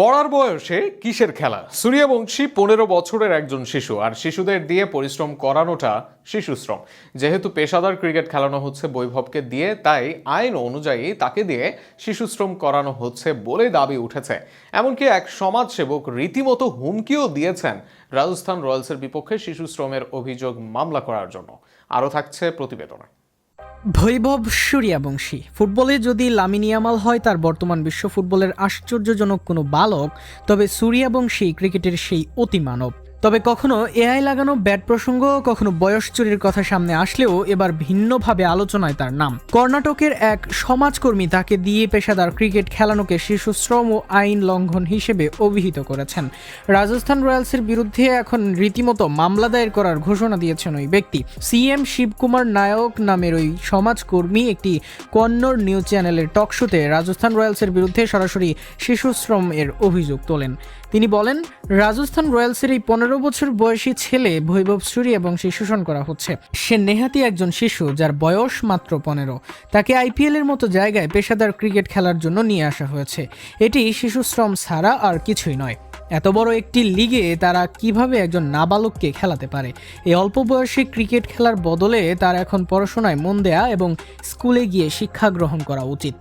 পড়ার বয়সে কিসের খেলা? সূর্যবংশী 15 বছরের একজন শিশু, আর শিশুদের দিয়ে পরিশ্রম করানোটা শিশুশ্রম। যেহেতু পেশাদার ক্রিকেট খেলানো হচ্ছে বৈভবকে দিয়ে, তাই আইন অনুযায়ী তাকে দিয়ে শিশুশ্রম করানো হচ্ছে বলে দাবি উঠেছে। এমনকি এক সমাজসেবক রীতিমতো হুমকিও দিয়েছেন রাজস্থান রয়্যালসের বিপক্ষে শিশুশ্রমের অভিযোগ মামলা করার জন্য। আরও থাকছে প্রতিবেদনে। বৈভব সূর্যবংশী ফুটবলে যদি লামিন ইয়ামাল হয় তার বর্তমান বিশ্ব ফুটবলের আশ্চর্যজনক কোনো বালক, তবে সূর্যবংশী ক্রিকেটের সেই অতিমানব। তবে কখনো এআই লাগানো ব্যাট প্রসঙ্গ, কখনো বয়স চুরির কথা সামনে আসলেও এবার ভিন্নভাবে আলোচনায় তার নাম। কর্ণাটকের এক সমাজকর্মী তাকে দিয়ে পেশাদার ক্রিকেট খেলানোকে শিশুশ্রম ও আইন লঙ্ঘন হিসেবে অভিহিত করেছেন। রাজস্থান রয়্যালসের বিরুদ্ধে এখন রীতিমতো মামলা দায়ের করার ঘোষণা দিয়েছেন ওই ব্যক্তি। সিএম শিবকুমার নায়ক নামের ওই সমাজকর্মী একটি কন্নড় নিউজ চ্যানেলের টকশোতে রাজস্থান রয়্যালসের বিরুদ্ধে সরাসরি শিশুশ্রম এর অভিযোগ তোলেন। তিনি বলেন, রাজস্থান রয়্যালসের এই 15 বছর বয়সী ছেলে বৈভব সূর্যবংশী শোষণ করা হচ্ছে। সে নেহাতি একজন শিশু যার বয়স মাত্র 15। তাকে আইপিএল এর মতো জায়গায় পেশাদার ক্রিকেট খেলার জন্য নিয়ে আসা হয়েছে। এটি শিশুশ্রম ছাড়া আর কিছুই নয়। এত বড় একটি লিগে তারা কিভাবে একজন নাবালককে খেলাতে পারে? এই অল্প বয়সে ক্রিকেট খেলার বদলে তার এখন পড়াশোনায় মন দেয়া এবং স্কুলে গিয়ে শিক্ষা গ্রহণ করা উচিত।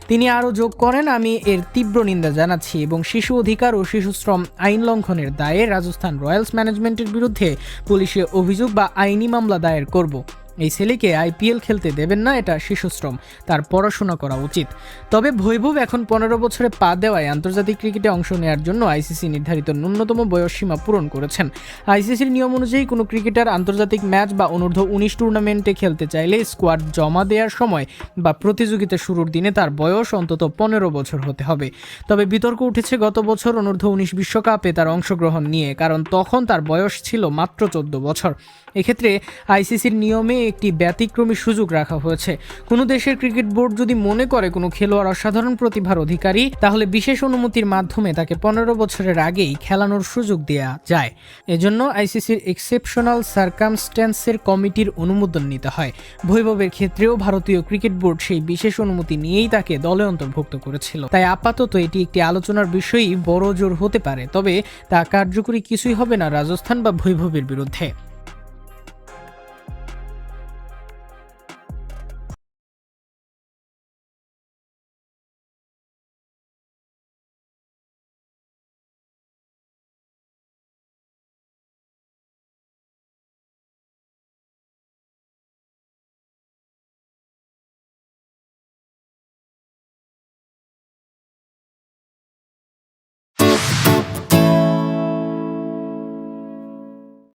তিনি আরও যোগ করেন, আমি এর তীব্র নিন্দা জানাচ্ছি এবং শিশু অধিকার ও শিশুশ্রম আইন লঙ্ঘনের দায়ে রাজস্থান রয়্যালস ম্যানেজমেন্টের বিরুদ্ধে পুলিশে অভিযোগ বা আইনি মামলা দায়ের করব। এই ছেলেকে আইপিএল খেলতে দেবেন না, এটা শিশুশ্রম, তার পড়াশোনা করা উচিত। তবে বৈভব এখন 15 বছরে পা দেওয়ায় আন্তর্জাতিক ক্রিকেটে অংশ নেওয়ার জন্য আইসিসি নির্ধারিত ন্যূনতম বয়স সীমা পূরণ করেছেন। আইসিসির নিয়ম অনুযায়ী কোনো ক্রিকেটার আন্তর্জাতিক ম্যাচ বা অনূর্ধ্ব 19 টুর্নামেন্টে খেলতে চাইলে স্কোয়াড জমা দেওয়ার সময় বা প্রতিযোগিতা শুরুর দিনে তার বয়স অন্তত 15 বছর হতে হবে। তবে বিতর্ক উঠেছে গত বছর অনূর্ধ্ব 19 বিশ্বকাপে তার অংশগ্রহণ নিয়ে, কারণ তখন তার বয়স ছিল মাত্র 14 বছর। এক্ষেত্রে আইসিসির নিয়মে একটি ব্যতিক্রমী সুযোগ রাখা হয়েছে। কোনো দেশের ক্রিকেট বোর্ড যদি মনে করে কোনো খেলোয়াড় অসাধারণ প্রতিভার অধিকারী, তাহলে বিশেষ অনুমতির মাধ্যমে তাকে 15 বছরের আগেই খেলানোর সুযোগ দেওয়া যায়। এজন্য আইসিসির এক্সেপশনাল সার্কামস্ট্যান্সের কমিটির অনুমোদন নিতে হয়। বৈভবের ক্ষেত্রেও ভারতীয় ক্রিকেট বোর্ড সেই বিশেষ অনুমতি নিয়েই তাকে দলে অন্তর্ভুক্ত করেছিল। তাই আপাতত এটি একটি আলোচনার বিষয়ই বড় জোর হতে পারে, তবে তা কার্যকরী কিছুই হবে না রাজস্থান বা বৈভবের বিরুদ্ধে।